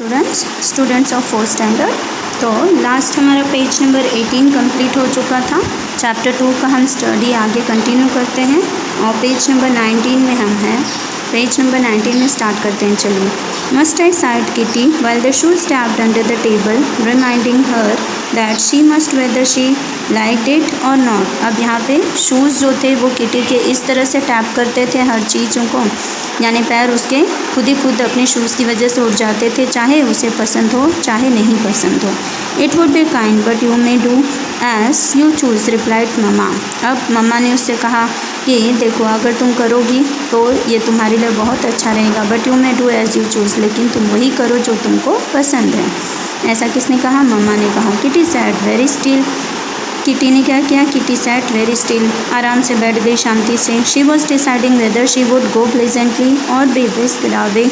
Students of 4th standard. तो last हमारा page number 18 complete हो चुका था। चैप्टर 2 का हम स्टडी आगे कंटिन्यू करते हैं और पेज नंबर 19 में हम हैं। पेज नंबर 19 में स्टार्ट करते हैं। चलिए। Must I side kitty while the shoes stabbed under the table reminding her that she must whether she like it और नॉट। अब यहाँ पे शूज़ जो थे वो किटी के इस तरह से टैप करते थे हर चीज़ों को, यानी पैर उसके खुद ही खुद अपने शूज़ की वजह से उठ जाते थे, चाहे उसे पसंद हो चाहे नहीं पसंद हो। It would be kind but you may do as you choose, replied mama. अब मम्मा ने उससे कहा कि देखो अगर तुम करोगी तो ये तुम्हारे लिए बहुत अच्छा रहेगा, but you may do as you choose, लेकिन तुम वही करो जो तुमको पसंद है। ऐसा किसने कहा? मम्मा ने कहा। Kitty sat very still. Kitty ने क्या किया? किटी सैट वेरी स्टिल, आराम से बैठ गई शांति से। She was deciding whether she would go pleasantly और be whisked away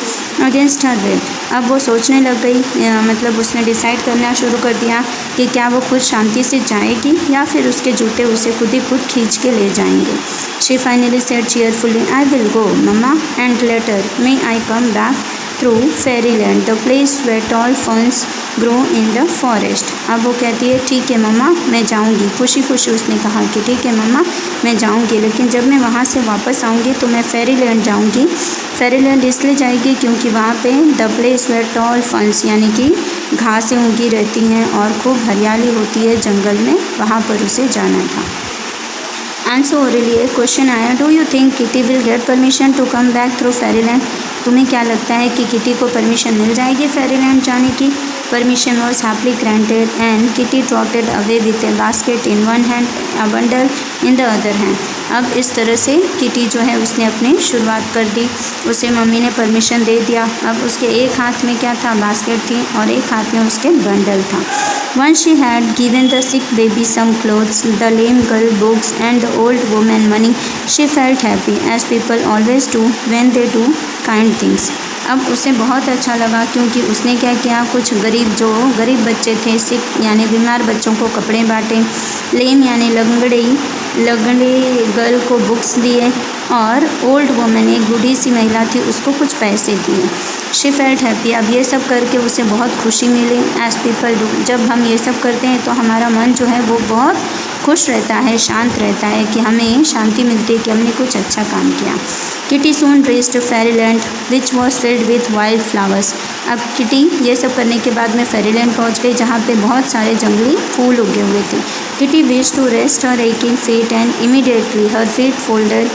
against her will. अब वो सोचने लग गई, मतलब उसने डिसाइड करना शुरू कर दिया कि क्या वो खुद शांति से जाएगी या फिर उसके जूते उसे खुद ही खुद खींच के ले जाएंगे। She finally said cheerfully, I will go mama and later may I come back through fairyland the place where tall ferns grow in the forest. अब वो कहती है ठीक है मम्मा मैं जाऊंगी। खुशी खुशी उसने कहा कि ठीक है मम्मा मैं जाऊंगी, लेकिन जब मैं वहाँ से वापस आऊँगी तो मैं फेरीलैंड जाऊंगी। फेरीलैंड इसलिए जाएगी क्योंकि वहाँ पे the place where tall ferns यानी कि घासें उगी रहती हैं और खूब हरियाली होती है जंगल में, वहाँ पर उसे जाना था। एंड सो ओरिली क्वेश्चन आया, do you think Kitty will get permission to come back through fairyland? तुम्हें क्या लगता है कि किटी को परमिशन मिल जाएगी फेरीलैंड जाने की? Permission was happily granted and Kitty trotted away with a basket in one hand, a bundle in the other hand. अब इस तरह से किटी जो है उसने अपनी शुरुआत कर दी, उसे मम्मी ने परमिशन दे दिया। अब उसके एक हाथ में क्या था? बास्केट थी और एक हाथ में उसके बंडल था। Once she had given the sick baby some clothes, the lame girl books and the old woman money, she felt happy as people always do when they do kind things. अब उसे बहुत अच्छा लगा क्योंकि उसने क्या किया, कुछ गरीब बच्चे थे, सिक यानी बीमार बच्चों को कपड़े बांटे, लेम यानी लगंगड़े गर्ल को बुक्स दिए और ओल्ड वुमेन एक बूढ़ी सी महिला थी उसको कुछ पैसे दिए। शी फेल्ट हैप्पी, अब ये सब करके उसे बहुत खुशी मिली। एज पीपल डू, जब हम ये सब करते हैं तो हमारा मन जो है वो बहुत खुश रहता है, शांत रहता है, कि हमें शांति मिलती है कि हमने कुछ अच्छा काम किया। Kitty soon reached Fairyland which was filled with wild flowers. अब किटी ये सब करने के बाद में फेरीलैंड पहुंच गई जहाँ पे बहुत सारे जंगली फूल उगे हुए थे। Kitty wish to rest her aching feet and immediately her feet folded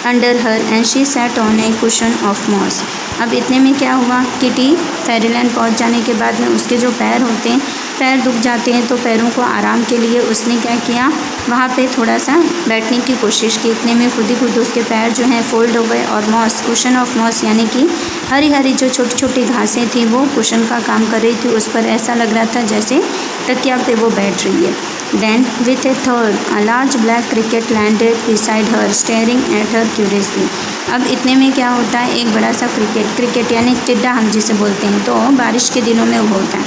under her and she sat on a cushion of moss. अब इतने में क्या हुआ, किटी फेरीलैंड पहुंच जाने के बाद में उसके जो पैर होते हैं, पैर दुख जाते हैं, तो पैरों को आराम के लिए उसने क्या किया, वहाँ पे थोड़ा सा बैठने की कोशिश की। इतने में खुद ही खुद उसके पैर जो हैं फोल्ड हो गए और मॉस, कुशन ऑफ मॉस यानी कि हरी हरी जो छोटी छोटी घासें थी वो कुशन का काम कर रही थी उस पर। ऐसा लग रहा था जैसे तकिया पे वो बैठ रही है। Then with a third, a large black cricket landed beside her, staring at her curiously. अब इतने में क्या होता है, एक बड़ा सा क्रिकेट यानी टिड्डा हम जिसे बोलते हैं, तो बारिश के दिनों में वो होता है।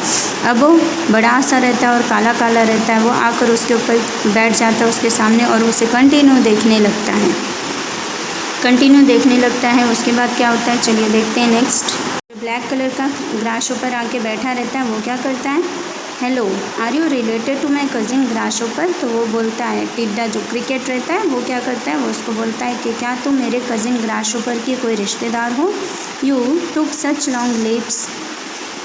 अब वो बड़ा सा रहता है और काला काला रहता है, वो आकर उसके ऊपर बैठ जाता है उसके सामने और उसे कंटिन्यू देखने लगता है। उसके बाद क्या होता है, चलिए देखते हैं नेक्स्ट। ब्लैक कलर का ग्रास ऊपर आके बैठा रहता है, वो क्या करता है, hello are you related to my cousin grasshopper. तो वो बोलता है, टिड्डा जो क्रिकेट रहता है वो क्या करता है, वो उसको बोलता है कि क्या तुम मेरे कज़िन ग्रासहोपर की कोई रिश्तेदार हो। You took such long lips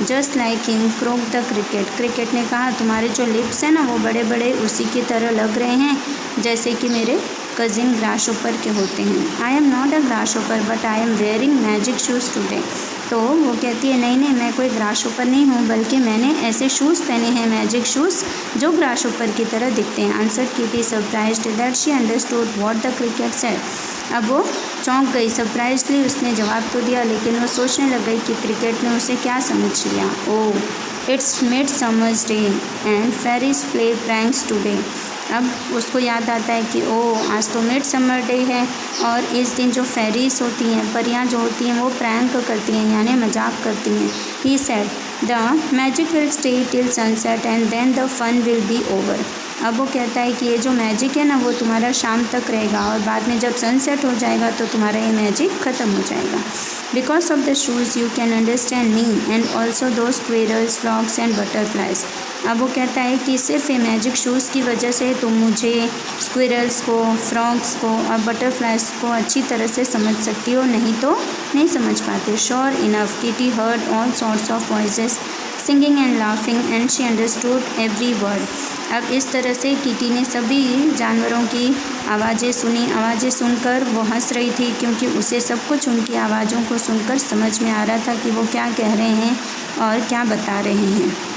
just like him, crook the cricket ने कहा तुम्हारे जो लिप्स हैं ना वो बड़े बड़े उसी की तरह लग रहे हैं जैसे कि मेरे कज़िन ग्रासहोपर के होते हैं। I am not a grasshopper but I am wearing magic shoes today. तो वो कहती है नहीं मैं कोई ग्रासहोपर नहीं हूँ, बल्कि मैंने ऐसे शूज़ पहने हैं, मैजिक शूज़ जो ग्रासहोपर की तरह दिखते हैं। Answer kitty surprised that she understood what the cricket said. अब वो चौंक गई, सरप्राइजली उसने जवाब तो दिया लेकिन वो सोचने लग गई कि क्रिकेट ने उसे क्या समझ लिया। Oh it's midsummer's day and fairies play pranks today. अब उसको याद आता है कि ओह आज तो मिड समर डे है और इस दिन जो फेरीज होती हैं, परियां जो होती हैं, वो प्रैंक करती हैं यानी मजाक करती हैं। He said the magic will stay till sunset and then the fun will be over. अब वो कहता है कि ये जो मैजिक है ना वो तुम्हारा शाम तक रहेगा और बाद में जब सनसेट हो जाएगा तो तुम्हारा ये मैजिक ख़त्म हो जाएगा। Because of the shoes you can understand me and also दो स्क्वेरल्स, फ्रॉग्स एंड बटरफ्लाइज। अब वो कहता है कि सिर्फ ये मैजिक शूज़ की वजह से तुम मुझे स्क्विरल्स को, फ्रॉग्स को और बटरफ्लाइज को अच्छी तरह से समझ सकती हो, नहीं तो नहीं समझ पाते। Sure enough Kitty heard all sorts of voices singing and laughing and she understood every word. अब इस तरह से किटी ने सभी जानवरों की आवाज़ें सुनी। आवाज़ें सुनकर वो हंस रही थी क्योंकि उसे सब कुछ उनकी आवाज़ों को सुनकर समझ में आ रहा था कि वो क्या कह रहे हैं और क्या बता रहे हैं।